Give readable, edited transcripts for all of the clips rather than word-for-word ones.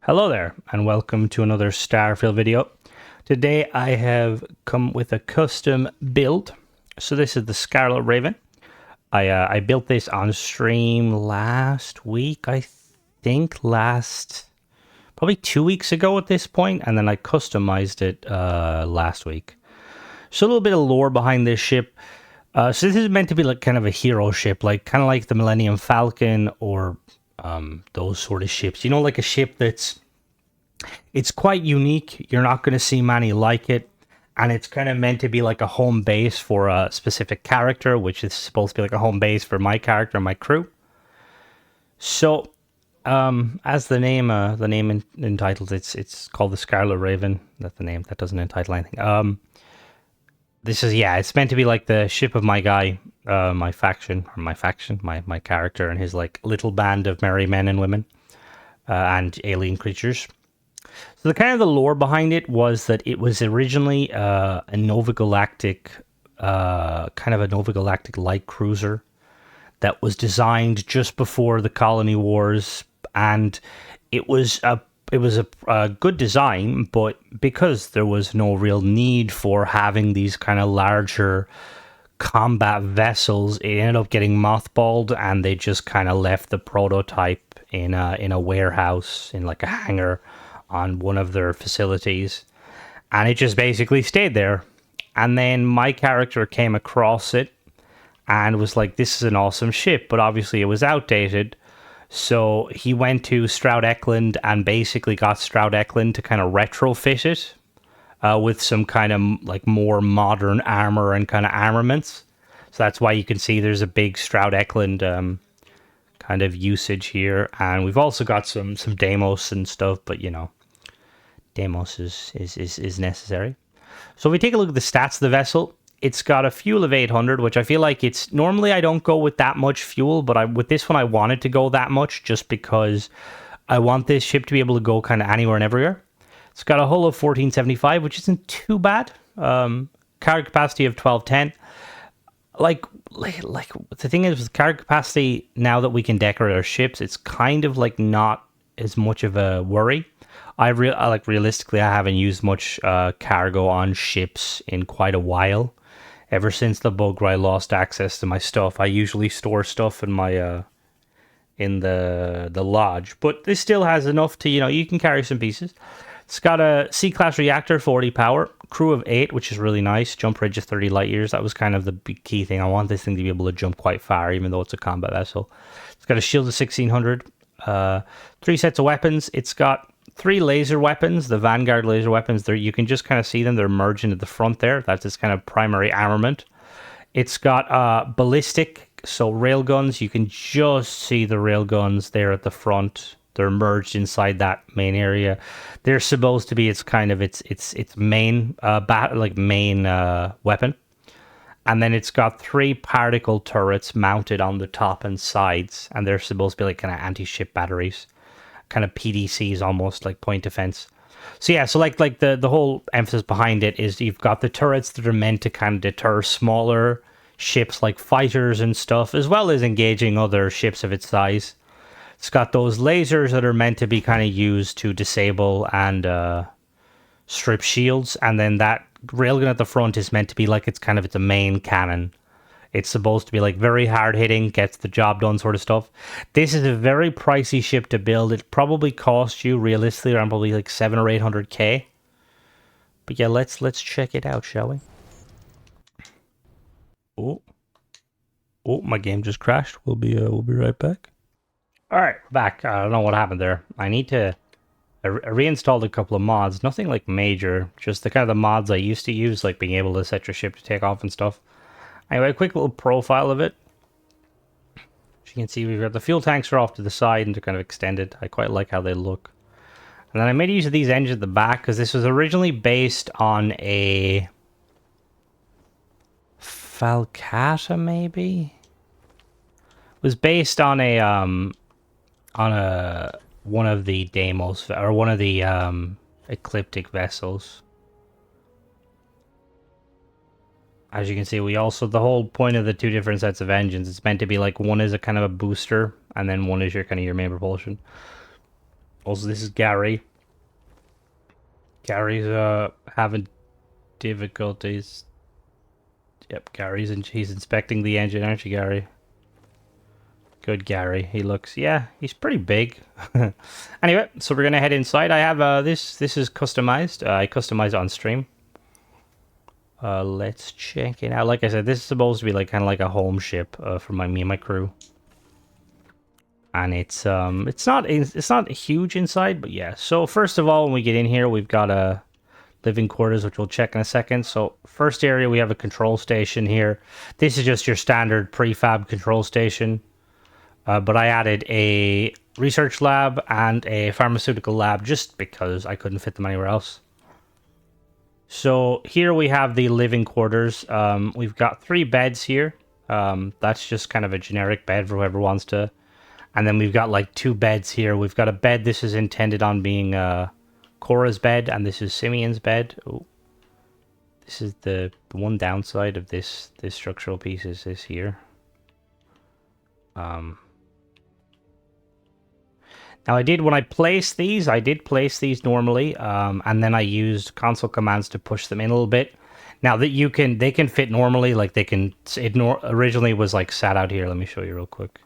Hello there, and welcome to another Starfield video. Today I have come with a custom build. So this is the Scarlett Raven. I built this on stream last week, I think, probably 2 weeks ago at this point, and then I customized it last week. So a little bit of lore behind this ship. So this is meant to be like kind of a hero ship, kind of like the Millennium Falcon or those sort of ships. You know, like a ship it's quite unique. You're not going to see many like it. And it's kind of meant to be like a home base for a specific character, which is supposed to be like a home base for my character and my crew. So, as the name entitles, it's called the Scarlet Raven. That's the name. That doesn't entitle anything. It's meant to be like the ship of my guy, my character and his like little band of merry men and women, and alien creatures. So the lore behind it was that it was originally a Nova Galactic, light cruiser that was designed just before the Colony Wars, and it was a good design, but because there was no real need for having these kind of larger combat vessels, it ended up getting mothballed, and they just kind of left the prototype in a warehouse in like a hangar on one of their facilities, and it just basically stayed there. And then my character came across it and was like, this is an awesome ship, but obviously it was outdated. So he went to Stroud Eklund and basically got Stroud Eklund to kind of retrofit it with some kind of like more modern armor and kind of armaments. So that's why you can see there's a big Stroud Eklund kind of usage here. And we've also got some Deimos and stuff, but you know, Deimos is necessary. So if we take a look at the stats of the vessel, it's got a fuel of 800, which I feel like it's normally I don't go with that much fuel, but with this one I wanted to go that much just because I want this ship to be able to go kind of anywhere and everywhere. It's got a hull of 1475, which isn't too bad. Cargo capacity of 1210. Like the thing is with cargo capacity, now that we can decorate our ships, it's kind of like not as much of a worry. Realistically, I haven't used much cargo on ships in quite a while. Ever since the bug where I lost access to my stuff, I usually store stuff in my in the lodge. But this still has enough to, you can carry some pieces. It's got a C-class reactor, 40 power, crew of 8, which is really nice. Jump ridge of 30 light years. That was kind of the big key thing. I want this thing to be able to jump quite far, even though it's a combat vessel. It's got a shield of 1600. 3 sets of weapons. It's got 3 laser weapons, the Vanguard laser weapons. There, you can just kind of see them. They're merged into the front there. That's its kind of primary armament. It's got ballistic, so railguns. You can just see the railguns there at the front. They're merged inside that main area. They're supposed to be its main weapon. And then it's got 3 particle turrets mounted on the top and sides, and they're supposed to be like kind of anti-ship batteries. Kind of PDCs, almost like point defense. So yeah, so like the whole emphasis behind it is you've got the turrets that are meant to kind of deter smaller ships like fighters and stuff, as well as engaging other ships of its size. It's got those lasers that are meant to be kind of used to disable and strip shields, and then that railgun at the front is meant to be like it's a main cannon. It's supposed to be like very hard hitting, gets the job done sort of stuff. This is a very pricey ship to build. It probably cost you realistically around probably like 700 or 800k. But yeah, let's check it out, shall we? Oh, my game just crashed. We'll be right back. All right, back. I don't know what happened there. I need to. I reinstalled a couple of mods. Nothing like major. Just the kind of the mods I used to use, like being able to set your ship to take off and stuff. Anyway, a quick little profile of it. As you can see, we've got the fuel tanks are off to the side and they're kind of extended. I quite like how they look. And then I made use of these engines at the back because this was originally based on a Falcata, maybe? It was based on one of the Deimos, or one of the ecliptic vessels. As you can see, we also, the whole point of the 2 different sets of engines, it's meant to be like one is a kind of a booster, and then one is your kind of your main propulsion. Also, this is Gary. Gary's having difficulties. Yep, he's inspecting the engine, aren't you, Gary? Good, Gary. He looks, yeah, he's pretty big. Anyway, so we're gonna head inside. I have this is customized. I customized it on stream. Let's check it out. Like I said, this is supposed to be like kind of like a home ship for me and my crew. And it's not huge inside, but yeah. So first of all, when we get in here, we've got a living quarters, which we'll check in a second. So first area, we have a control station here. This is just your standard prefab control station. But I added a research lab and a pharmaceutical lab just because I couldn't fit them anywhere else. So here we have the living quarters. We've got 3 beds here. That's just kind of a generic bed for whoever wants to. And then we've got like 2 beds here. We've got a bed. This is intended on being Cora's bed, and this is Simeon's bed. Oh, this is the one downside of this structural piece is this here. Now when I placed these, I did place these normally, and then I used console commands to push them in a little bit. Now that they can fit normally, like originally was like sat out here. Let me show you real quick.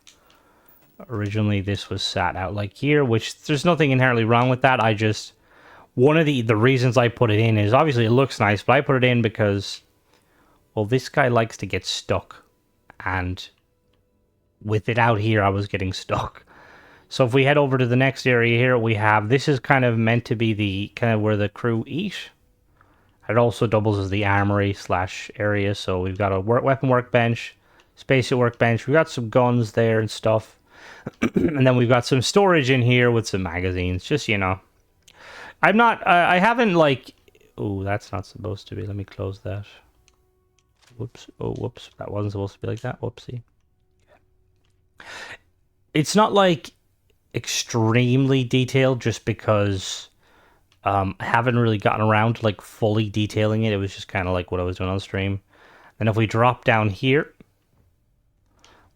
Originally this was sat out like here, which there's nothing inherently wrong with that. One of the reasons I put it in is obviously it looks nice, but I put it in because, well, this guy likes to get stuck, and with it out here, I was getting stuck. So if we head over to the next area here, this is kind of meant to be the kind of where the crew eat. It also doubles as the armory / area. So we've got a weapon workbench, spacesuit workbench. We've got some guns there and stuff. And then we've got some storage in here with some magazines. Just, you know. I haven't like... Oh, that's not supposed to be. Let me close that. Whoops. Oh, whoops. That wasn't supposed to be like that. Whoopsie. It's not like extremely detailed just because I haven't really gotten around to like fully detailing it. It was just kind of like what I was doing on stream. And if we drop down here,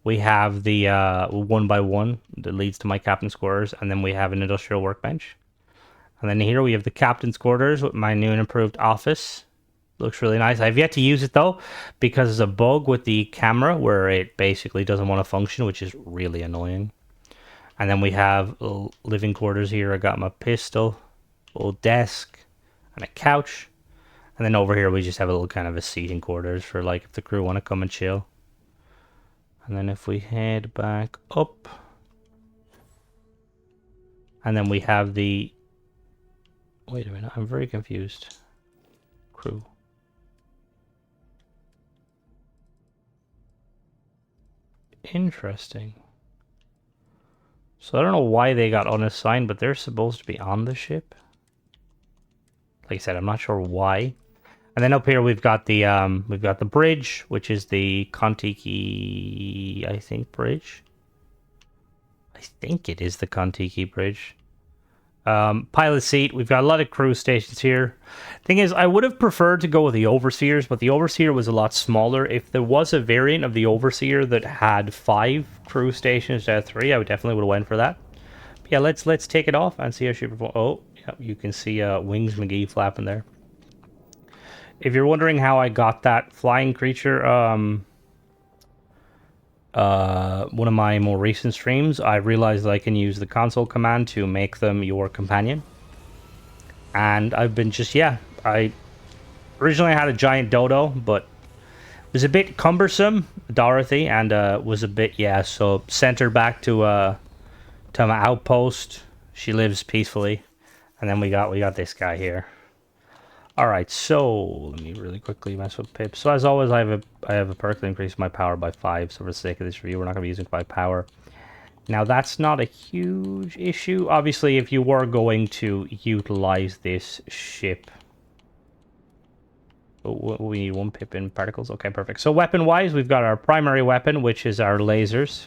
we have the 1x1 that leads to my captain's quarters, and then we have an industrial workbench. And then here we have the captain's quarters with my new and improved office. Looks really nice. I've yet to use it though, because there's a bug with the camera where it basically doesn't want to function, which is really annoying. And then we have living quarters here. I got my pistol, a little desk, and a couch. And then over here we just have a little kind of a seating quarters for like if the crew want to come and chill. And then if we head back up, and then we have the... Wait a minute, I'm very confused. Crew. Interesting. So I don't know why they got unassigned, but they're supposed to be on the ship. Like I said, I'm not sure why. And then up here we've got the bridge, which is the Kontiki, I think, bridge. I think it is the Kontiki bridge. Pilot seat. We've got a lot of crew stations here. Thing is, I would have preferred to go with the Overseers, but the Overseer was a lot smaller. If there was a variant of the Overseer that had 5 crew stations instead of 3, I would definitely would have went for that. But yeah, let's take it off and see how she performs. Oh, yeah, you can see Wings McGee flapping there. If you're wondering how I got that flying creature, one of my more recent streams, I realized that I can use the console command to make them your companion. And I've been I originally had a giant dodo, but it was a bit cumbersome, Dorothy, and was a bit, so sent her back to my outpost. She lives peacefully. And then we got this guy here. Alright, so let me really quickly mess with Pip. So as always, I have a perk that increases my power by 5, so for the sake of this review, we're not going to be using 5 power. Now, that's not a huge issue. Obviously, if you were going to utilize this ship... Oh, we need 1 Pip in particles. Okay, perfect. So weapon-wise, we've got our primary weapon, which is our lasers.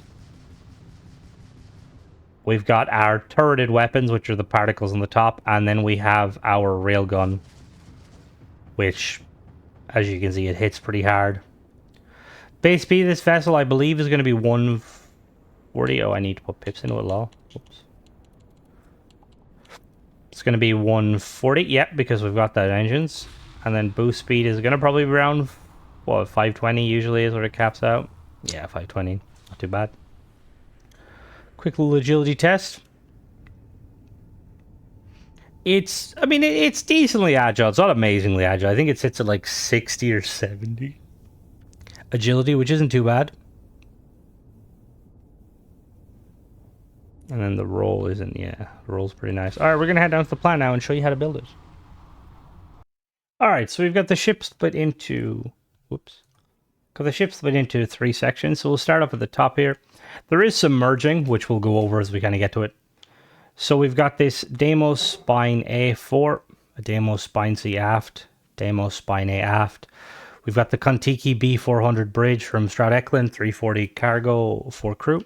We've got our turreted weapons, which are the particles on the top, and then we have our railgun, which, as you can see, it hits pretty hard. Base speed of this vessel, I believe, is going to be 140. Oh, I need to put pips into it, lol. Oops. going to be 140. Yep, because we've got that engines. And then boost speed is going to probably be around, what, 520 usually is what it caps out. Yeah, 520. Not too bad. Quick little agility test. It's decently agile. It's not amazingly agile. I think it sits at like 60 or 70. Agility, which isn't too bad. And then the roll isn't, yeah. The roll's pretty nice. Alright, we're going to head down to the plant now and show you how to build it. Alright, so we've got the ship split into... Whoops. Got the ship split into 3 sections. So we'll start up at the top here. There is some merging, which we'll go over as we kind of get to it. So we've got this Deimos Spine A4, a Deimos Spine C aft, Deimos Spine A aft. We've got the Kontiki B400 bridge from Stroud Eklund, 340 cargo for crew.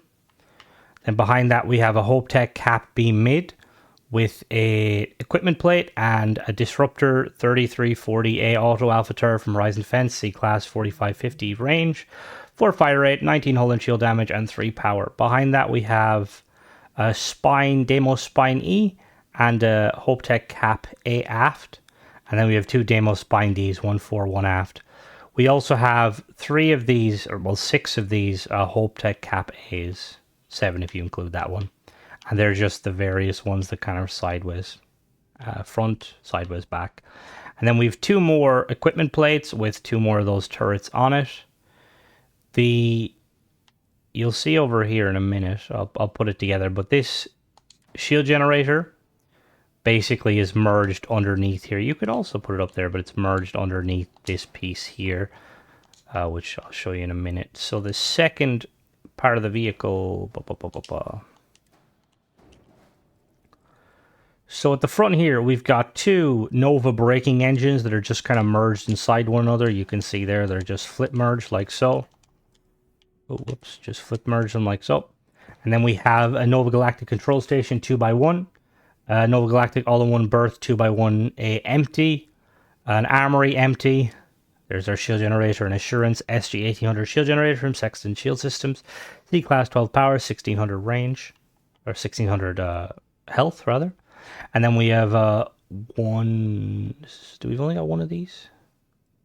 Then behind that we have a Hopetech Cap B mid with a equipment plate and a Disruptor 3340A Auto Alpha Tur from Rise and Fence, C-Class 4550 range, 4 fire rate, 19 hull and shield damage, and 3 power. Behind that we have a Spine, Deimos Spine E, and a Hopetech Cap A aft. And then we have 2 Deimos Spine Ds, 1 fore, 1 aft. We also have 3 of these, or well, 6 of these Hopetech Cap A's, 7 if you include that one. And they're just the various ones that kind of sideways, front, sideways, back. And then we have 2 more equipment plates with 2 more of those turrets on it. You'll see over here in a minute, I'll put it together, but this shield generator basically is merged underneath here. You could also put it up there, but it's merged underneath this piece here, which I'll show you in a minute. So the second part of the vehicle... So at the front here, we've got 2 Nova braking engines that are just kind of merged inside one another. You can see there, they're just flip merged like so. Oh, whoops, just flip merge them like so. And then we have a Nova Galactic control station 2x1, Nova Galactic all-in-one berth 2x1 empty, an armory empty. There's our shield generator and assurance SG-1800 shield generator from Sexton Shield Systems, C-Class 12 power, 1600 range, or 1600 health rather. And then we have one. Do we've only got one of these?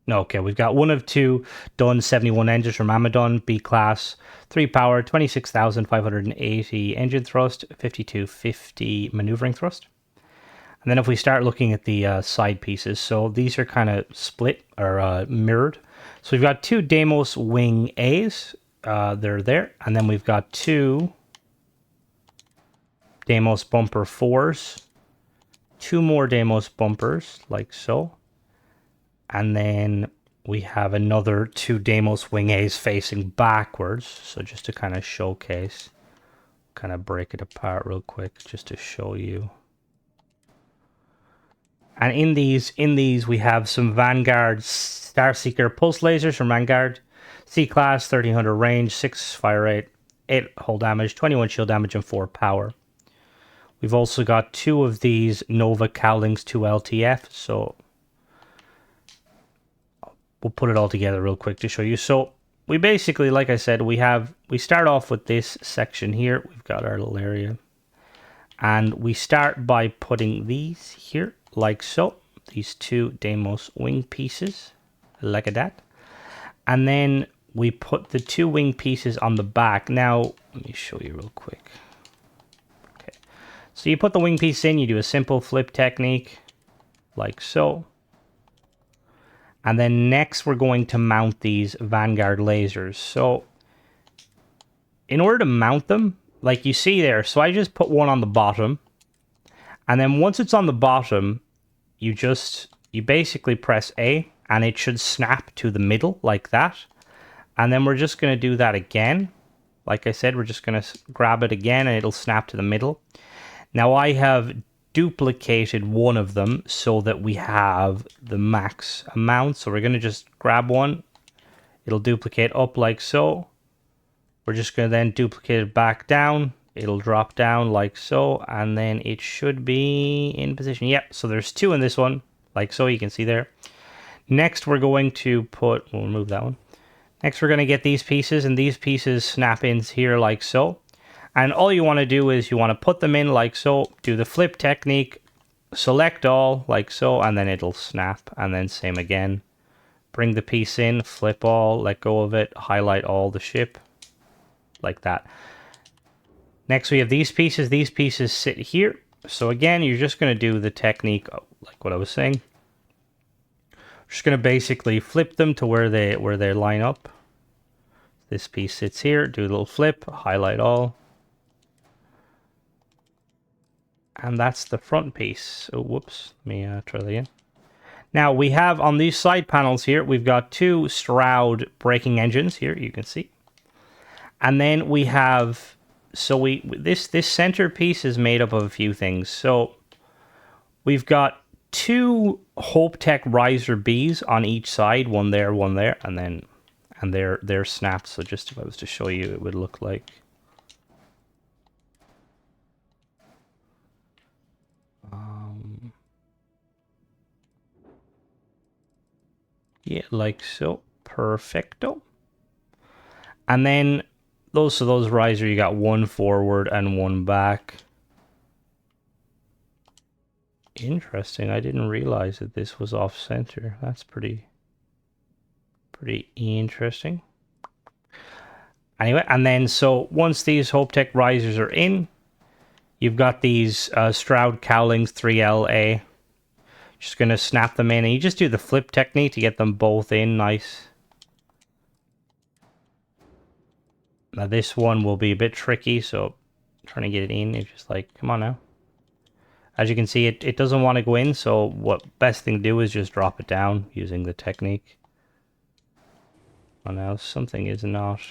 No, okay, we've got 1 of 2 done 71 engines from Amadon, B-Class, 3 power, 26,580 engine thrust, 5250 maneuvering thrust. And then if we start looking at the side pieces, so these are kind of split or mirrored. So we've got 2 Deimos Wing A's, they're there. And then we've got 2 Deimos Bumper 4s, 2 more Deimos Bumpers, like so. And then we have another 2 Deimos Wing A's facing backwards. So just to kind of showcase, kind of break it apart real quick, just to show you. And in these we have some Vanguard Starseeker pulse lasers from Vanguard, C-Class, 1300 range, 6 fire rate, 8 hull damage, 21 shield damage, and 4 power. We've also got 2 of these Nova Cowlings 2 LTF, so we'll put it all together real quick to show you. So we basically, like I said, we start off with this section here. We've got our little area. And we start by putting these here, like so. These 2 Deimos wing pieces, like that. And then we put the 2 wing pieces on the back. Now, let me show you real quick. Okay. So you put the wing piece in, you do a simple flip technique, like so. And then next we're going to mount these Vanguard lasers. So in order to mount them, like you see there, so I just put one on the bottom. And then once it's on the bottom, you basically press A and it should snap to the middle like that. And then we're just going to do that again. Like I said, we're just going to grab it again and it'll snap to the middle. Now I have duplicated one of them so that we have the max amount. So we're going to just grab one. It'll duplicate up like so. We're just going to then duplicate it back down. It'll drop down like so. And then it should be in position. Yep. So there's 2 in this one, like so. You can see there. Next, we're going to we'll remove that one. Next, we're going to get these pieces, and these pieces snap in here like so. And all you want to do is you want to put them in like so, do the flip technique, select all like so, and then it'll snap, and then same again. Bring the piece in, flip all, let go of it, highlight all the ship, like that. Next we have these pieces. These pieces sit here. So again, you're just going to do the technique like what I was saying. Just going to basically flip them to where they line up. This piece sits here, do a little flip, highlight all. And that's the front piece. Oh, whoops. Let me try that again. Now we have on these side panels here, we've got two Stroud braking engines here, you can see. And then we have, so this center piece is made up of a few things. So we've got two Hope Tech riser Bs on each side, one there, and they're snapped. So just if I was to show you, it would look like. Yeah, like so. Perfecto. And then those riser, you got one forward and one back. Interesting. I didn't realize that this was off center. That's pretty interesting. Anyway, and then so once these Hope Tech risers are in, you've got these Stroud cowlings 3LA. Just going to snap them in, and you just do the flip technique to get them both in nice. Now this one will be a bit tricky, so trying to get it in, it's just like, come on now. As you can see, it doesn't want to go in, so what best thing to do is just drop it down using the technique. Oh, now something is not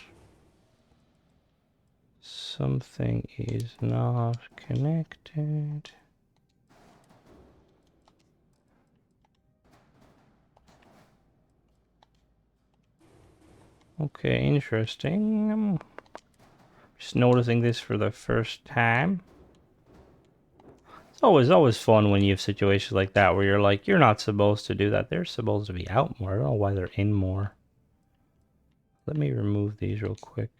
connected. Okay, interesting. I'm just noticing this for the first time. It's always fun when you have situations like that where you're like, you're not supposed to do that. They're supposed to be out more. I don't know why they're in more. Let me remove these real quick.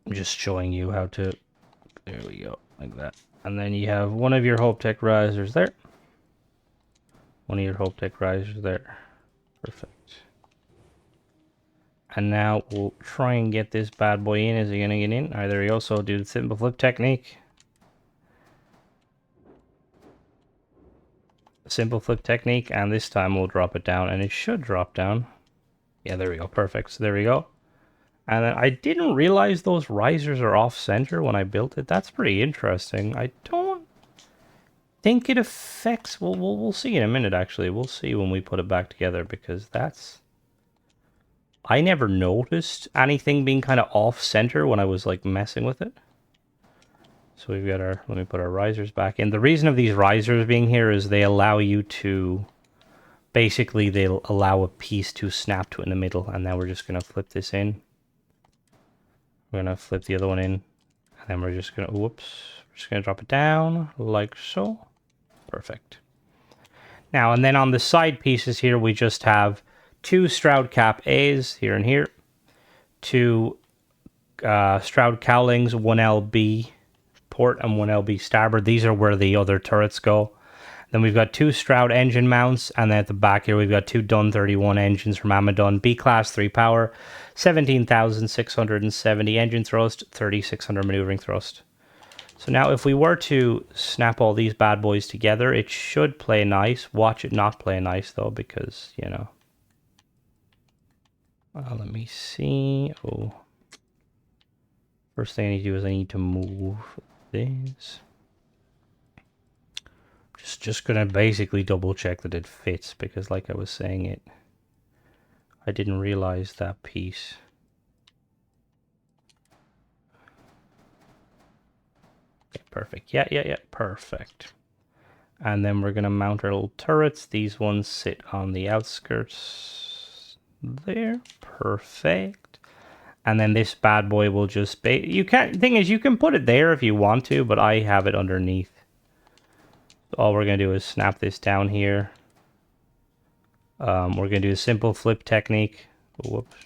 I'm just showing you how to. There we go, like that. And then you have one of your Hope Tech risers there. One of your Hope Tech risers there. Perfect. And now we'll try and get this bad boy in. Is he gonna get in? Alright, there we go. So do the simple flip technique. Simple flip technique, and this time we'll drop it down, and it should drop down. Yeah, there we go. Perfect. So there we go. And then I didn't realize those risers are off center when I built it. That's pretty interesting. I don't think it affects. We'll see in a minute. Actually, we'll see when we put it back together, because that's. I never noticed anything being kind of off center when I was like messing with it. So we've got our. Let me put our risers back in. The reason of these risers being here is they allow you to. Basically, they'll allow a piece to snap to it in the middle, and now we're just gonna flip this in. We're gonna flip the other one in, and then we're just gonna, whoops, we're just gonna drop it down like so. Perfect. Now, and then on the side pieces here, we just have two Stroud Cap A's here and here, two Stroud Cowlings, 1LB port and 1LB starboard. These are where the other turrets go. Then we've got two Stroud engine mounts, and then at the back here we've got two Dun 31 engines from Amadon, B-Class 3 power, 17,670 engine thrust, 3,600 maneuvering thrust. So now if we were to snap all these bad boys together, it should play nice. Watch it not play nice though, because, you know. Let me see. Oh. First thing I need to do is I need to move this. Just gonna basically double check that it fits, because like I was saying, I didn't realize that piece. Okay, perfect. Yeah, perfect. And then we're gonna mount our little turrets. These ones sit on the outskirts there. Perfect. And then this bad boy will just be, you can't, thing is you can put it there if you want to, but I have it underneath. All we're going to do is snap this down here. We're going to do a simple flip technique. Whoops.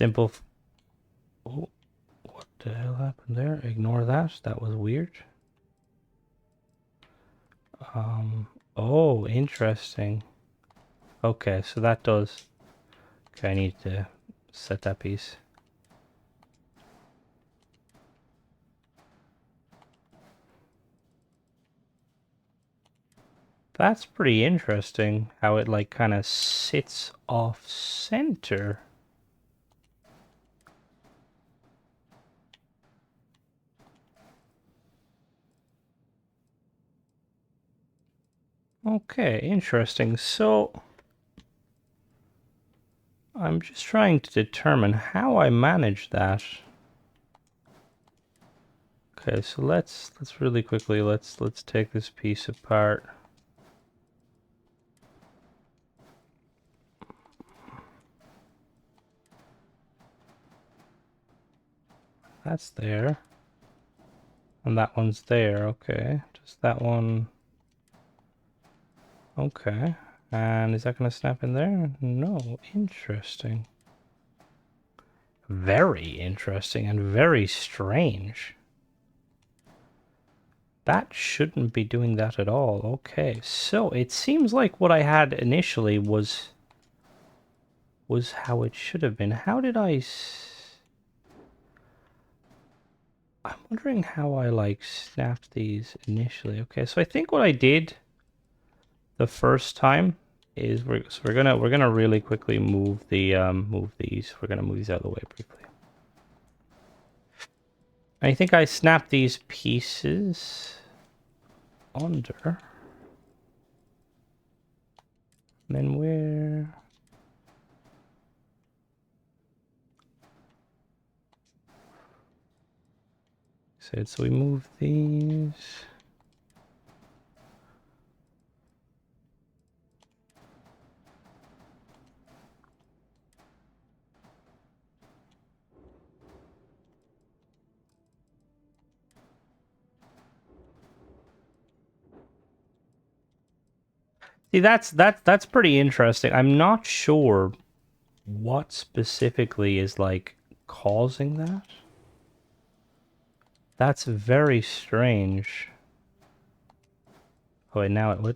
Simple. Oh, what the hell happened there? Ignore that. That was weird. Oh, interesting. Okay, so that does. Okay, I need to set that piece. That's pretty interesting how it like kind of sits off center. Okay, interesting. So I'm just trying to determine how I manage that. Okay, so let's really quickly let's take this piece apart. That's there. And that one's there, okay. Just that one. Okay. And is that gonna snap in there? No. Interesting. Very interesting and very strange. That shouldn't be doing that at all. Okay, so it seems like what I had initially was how it should have been. How did I'm wondering how I like snapped these initially. Okay, so I think what I did the first time is we're gonna really quickly move the move these. We're gonna move these out of the way briefly. I think I snapped these pieces under. And then where? So we move these. See, that's pretty interesting. I'm not sure what specifically is like causing that. That's very strange. Oh wait, now it what?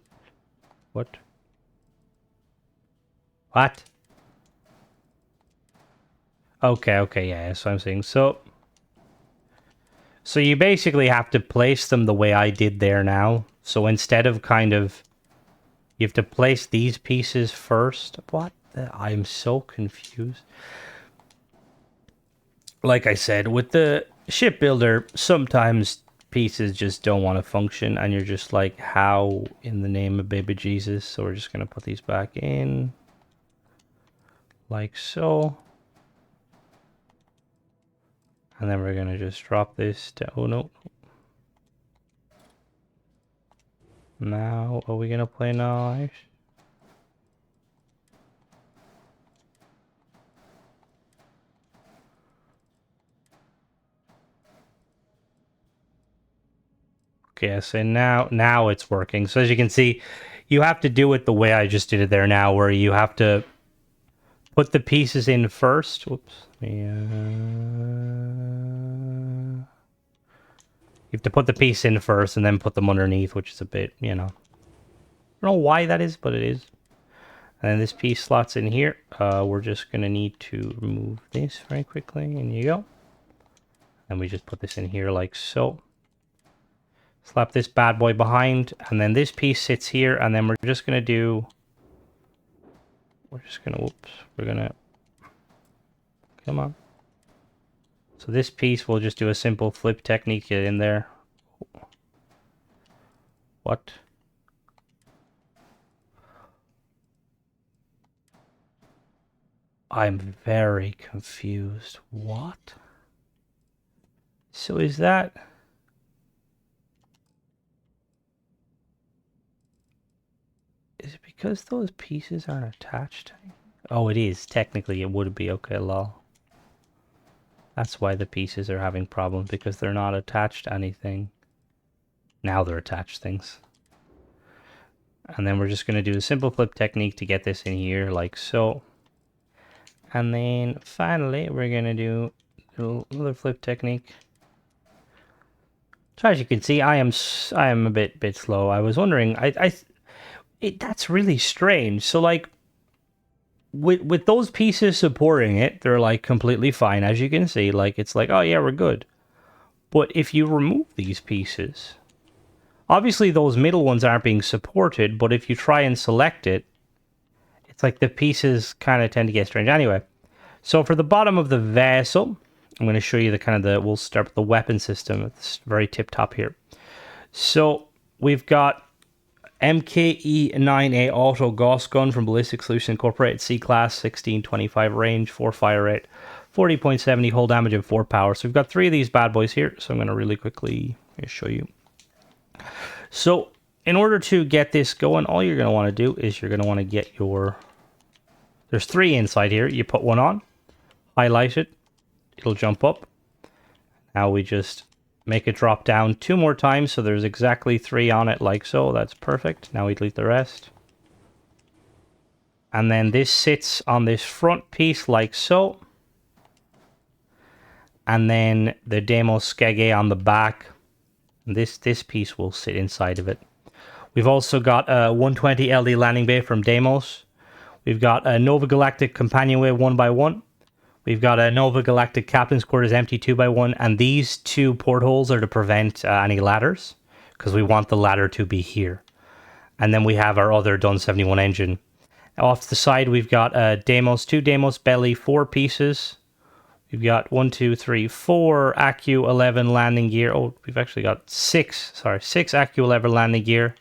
What? What? Okay, yeah, that's what I'm saying. So you basically have to place them the way I did there now. So instead of kind of you have to place these pieces first. What? I'm so confused. Like I said, with the shipbuilder, sometimes pieces just don't want to function, and you're just like, how in the name of baby Jesus? So we're just going to put these back in. Like so. And then we're going to just drop this to... Oh, no. Now, are we going to play nice? Okay, so now it's working. So as you can see, you have to do it the way I just did it there now, where you have to put the pieces in first. Whoops. You have to put the piece in first and then put them underneath, which is a bit, I don't know why that is, but it is. And then this piece slots in here. We're just going to need to remove this very quickly. In you go. And we just put this in here like so. Slap this bad boy behind, and then this piece sits here, and then we're just gonna come on. So this piece, we'll just do a simple flip technique, get in there. What? I'm very confused. What? So is that... Is it because those pieces aren't attached to anything? Oh, it is. Technically, it would be. Okay, lol. That's why the pieces are having problems, because they're not attached to anything. Now they're attached things. And then we're just going to do a simple flip technique to get this in here, like so. And then finally, we're going to do another flip technique. So as you can see, I am a bit slow. I was wondering, that's really strange. So like, with those pieces supporting it, they're like completely fine. As you can see, like it's like, oh yeah, we're good. But if you remove these pieces, obviously those middle ones aren't being supported. But if you try and select it, it's like the pieces kind of tend to get strange. Anyway, so for the bottom of the vessel, I'm going to show you the kind of the. We'll start with the weapon system. It's very tip top here. So we've got MKE-9A Auto Gauss Gun from Ballistic Solutions Incorporated, C-Class, 1625 range, 4 fire rate, 40.70 hull damage, and 4 power. So we've got 3 of these bad boys here, so I'm going to really quickly show you. So in order to get this going, all you're going to want to do is you're going to want to get your... There's 3 inside here. You put one on, highlight it, it'll jump up. Now we just... make it drop down 2 more times, so there's exactly 3 on it, like so. That's perfect. Now we delete the rest. And then this sits on this front piece, like so. And then the Deimos Skege on the back. This piece will sit inside of it. We've also got a 120 LD landing bay from Deimos. We've got a Nova Galactic companionway 1x1. We've got a Nova Galactic Captain's Quarters empty 2x1, and these 2 portholes are to prevent any ladders, because we want the ladder to be here. And then we have our other Dun 71 engine. Off to the side, we've got a Deimos, 2 Deimos belly, 4 pieces. We've got 1, 2, 3, 4 Accu 11 landing gear. Oh, we've actually got 6 Accu 11 landing gear.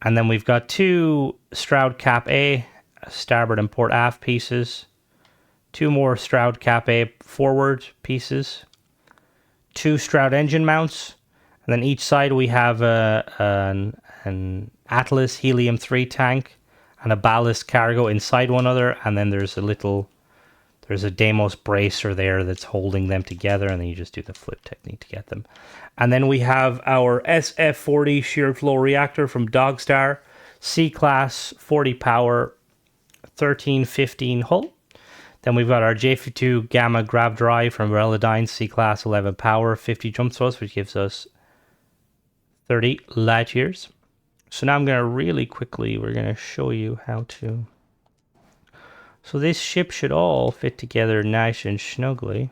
And then we've got 2 Stroud Cap A, starboard and port aft pieces. 2 more Stroud Cap A forward pieces, 2 Stroud engine mounts, and then each side we have an Atlas helium-3 tank and a ballast cargo inside one another, and then there's a Deimos bracer there that's holding them together, and then you just do the flip technique to get them. And then we have our SF-40 shear flow reactor from Dogstar, C-Class, 40 power, 1315 hull. Then we've got our J52 Gamma Grav Drive from Velodyne, C-Class 11 power, 50 jump thrust, which gives us 30 light years. So now I'm going to really quickly, we're going to show you how to... So this ship should all fit together nice and snugly.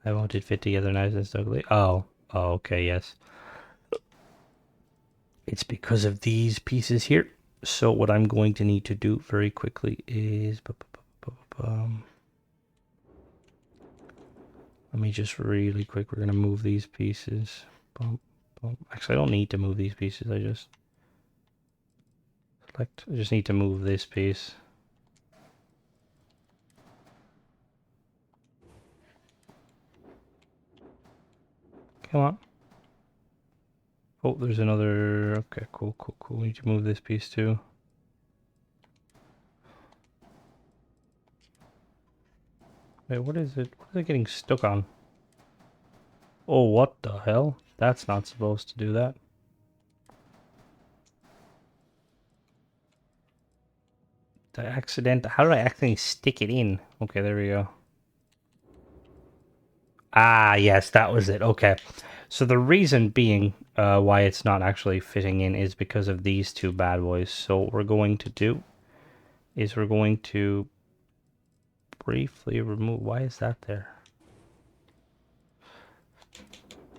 I want it fit together nice and snugly. Oh, okay, yes. It's because of these pieces here. So what I'm going to need to do very quickly is... Let me just really quick, we're going to move these pieces. Actually, I don't need to move these pieces, I just need to move this piece. Come on. Oh, there's another... Okay, cool. We need to move this piece too. Wait, what is it? What is it getting stuck on? Oh, what the hell? That's not supposed to do that. How did I accidentally stick it in? Okay, there we go. Ah, yes, that was it. Okay. So the reason being why it's not actually fitting in is because of these 2 bad boys. So what we're going to do is we're going to briefly remove... Why is that there?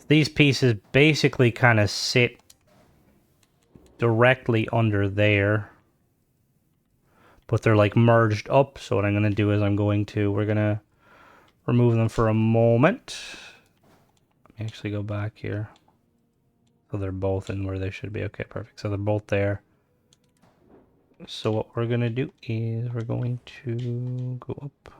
These pieces basically kind of sit directly under there, but they're like merged up. So what I'm going to do is we're going to remove them for a moment. Let me actually go back here. So they're both in where they should be. Okay, perfect. So they're both there. So what we're going to do is we're going to go up.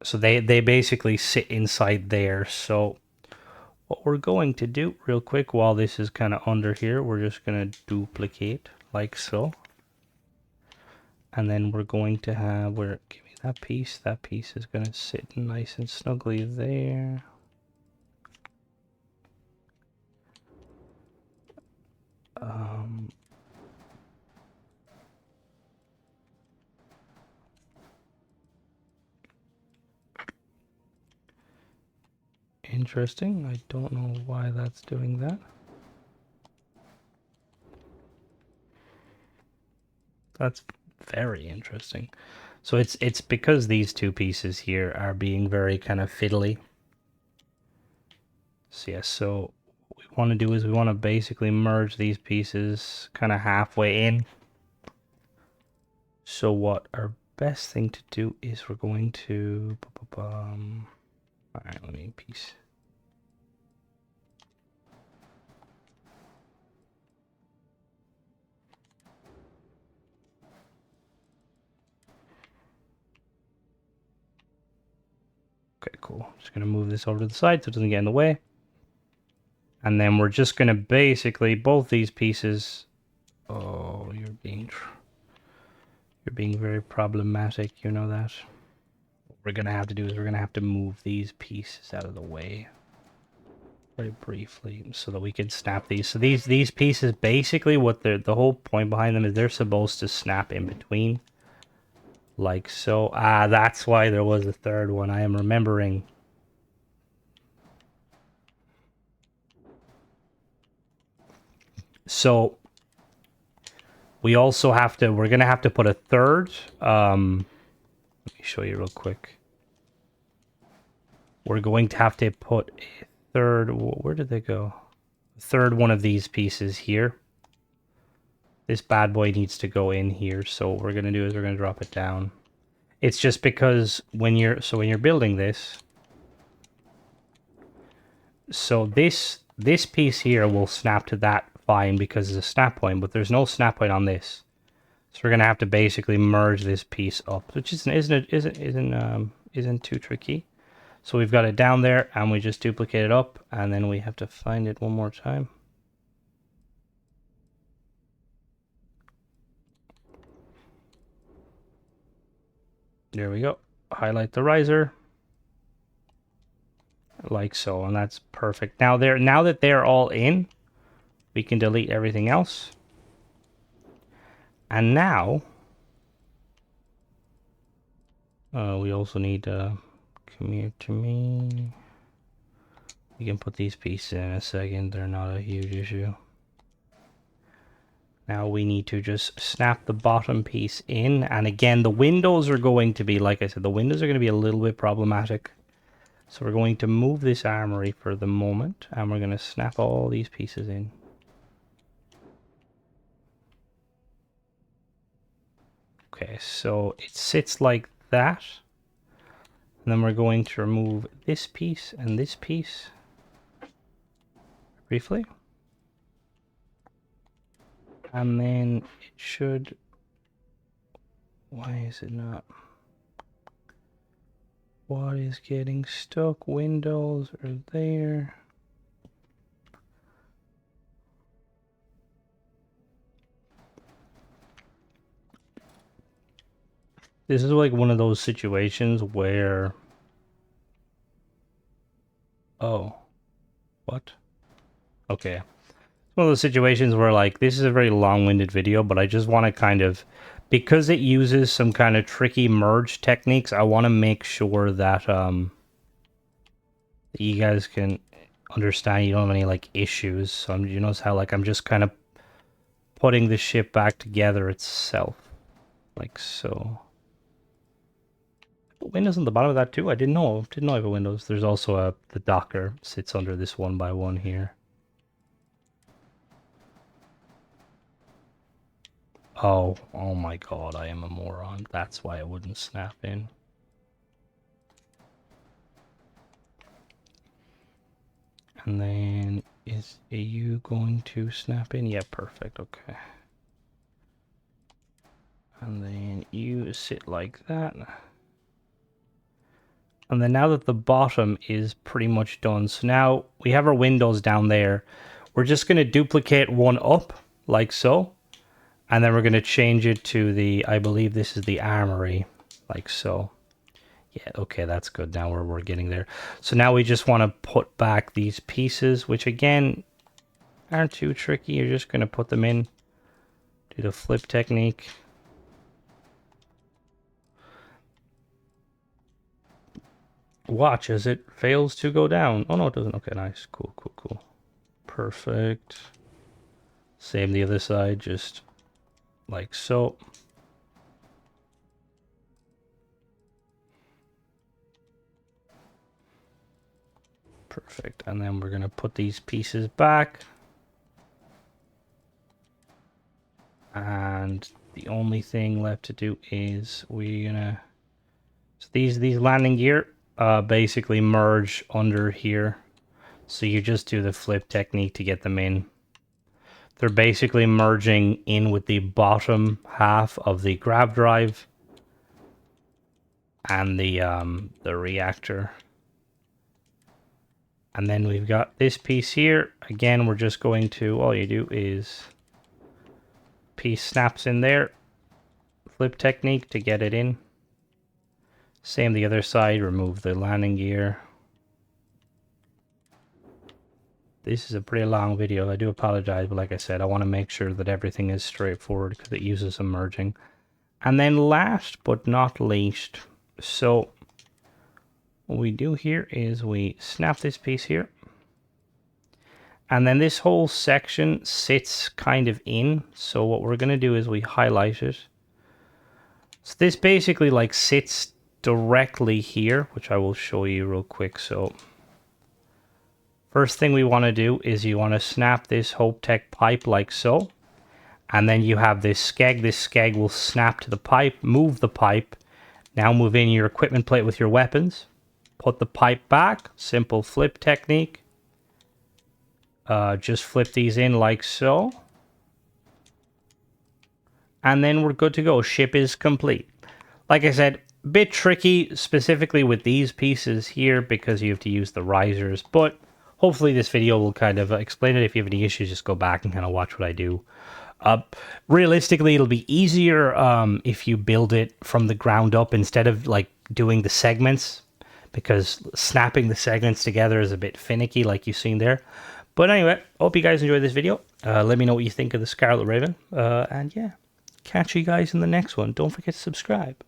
So they basically sit inside there. So what we're going to do real quick while this is kind of under here, we're just going to duplicate like so. And then we're going to have, give me that piece is going to sit nice and snugly there. interesting. I don't know why that's doing that. That's very interesting. So it's because these two pieces here are being very kind of fiddly. So yes, so what we want to do is we want to basically merge these pieces kind of halfway in. So what our best thing to do is we're going to all right, let me piece. Okay, cool. Just gonna move this over to the side so it doesn't get in the way. And then we're just gonna basically both these pieces. Oh, you're being very problematic. You know that. What we're gonna have to do is we're gonna have to move these pieces out of the way very briefly so that we can snap these. So these pieces basically what the whole point behind them is they're supposed to snap in between. Like so. Ah, that's why there was a third one. I am remembering. So we also have to, we're going to have to put a third. Let me show you real quick. We're going to have to put a third, where did they go? Third one of these pieces here. This bad boy needs to go in here. So what we're going to do is we're going to drop it down. It's just because when you're building this, so this piece here will snap to that fine because it's a snap point, but there's no snap point on this. So we're gonna have to basically merge this piece up, which isn't too tricky. So we've got it down there, and we just duplicate it up, and then we have to find it one more time. There we go. Highlight the riser, like so, and that's perfect. Now that they're all in, we can delete everything else. And now, we also need to come here to me. We can put these pieces in a second. They're not a huge issue. Now we need to just snap the bottom piece in. And again, the windows are going to be, like I said, the windows are going to be a little bit problematic. So we're going to move this armory for the moment. And we're going to snap all these pieces in. Okay, so it sits like that. And then we're going to remove this piece and this piece. Briefly. And then it should... Why is it not? What is getting stuck? Windows are there. This is like one of those situations where... Oh. What? Okay. It's one of those situations where, like, this is a very long-winded video, but I just want to kind of... Because it uses some kind of tricky merge techniques, I want to make sure that, you guys can understand you don't have any, like, issues. So, you notice how, like, I'm just kind of putting the ship back together itself. Like so. Windows on the bottom of that too? I didn't know. Didn't know I have a Windows. There's also the Docker sits under this 1x1 here. Oh my god, I am a moron. That's why it wouldn't snap in. And then is you going to snap in? Yeah, perfect. Okay. And then you sit like that. And then now that the bottom is pretty much done, so now we have our windows down there. We're just going to duplicate one up, like so. And then we're going to change it to the, I believe this is the armory, like so. Yeah, okay, that's good. Now we're getting there. So now we just want to put back these pieces, which again, aren't too tricky. You're just going to put them in, do the flip technique. watch as it fails to go down. Oh no, it doesn't. Okay, nice. Cool, cool, cool. Perfect. Same the other side, just like so. Perfect. And then we're going to put these pieces back. And the only thing left to do is we're going to... So these landing gear basically merge under here. So you just do the flip technique to get them in. They're basically merging in with the bottom half of the grav drive and the reactor. And then we've got this piece here. Again, we're just going to, all you do is piece snaps in there. Flip technique to get it in. Same the other side, remove the landing gear. This is a pretty long video. I do apologize, but like I said, I want to make sure that everything is straightforward because it uses some merging. And then last but not least, so what we do here is we snap this piece here. And then this whole section sits kind of in. So what we're going to do is we highlight it. So this basically like sits directly here, which I will show you real quick. So first thing we want to do is you want to snap this Hope Tech pipe like so. And then you have this skeg. This skeg will snap to the pipe, move the pipe. Now move in your equipment plate with your weapons. Put the pipe back, simple flip technique. Just flip these in like so. And then we're good to go. Ship is complete. Like I said, a bit tricky specifically with these pieces here because you have to use the risers. But hopefully this video will kind of explain it. If you have any issues, just go back and kind of watch what I do. Realistically, it'll be easier if you build it from the ground up instead of like doing the segments, because snapping the segments together is a bit finicky like you've seen there. But anyway, hope you guys enjoyed this video. Let me know what you think of the Scarlet Raven. And yeah, catch you guys in the next one. Don't forget to subscribe.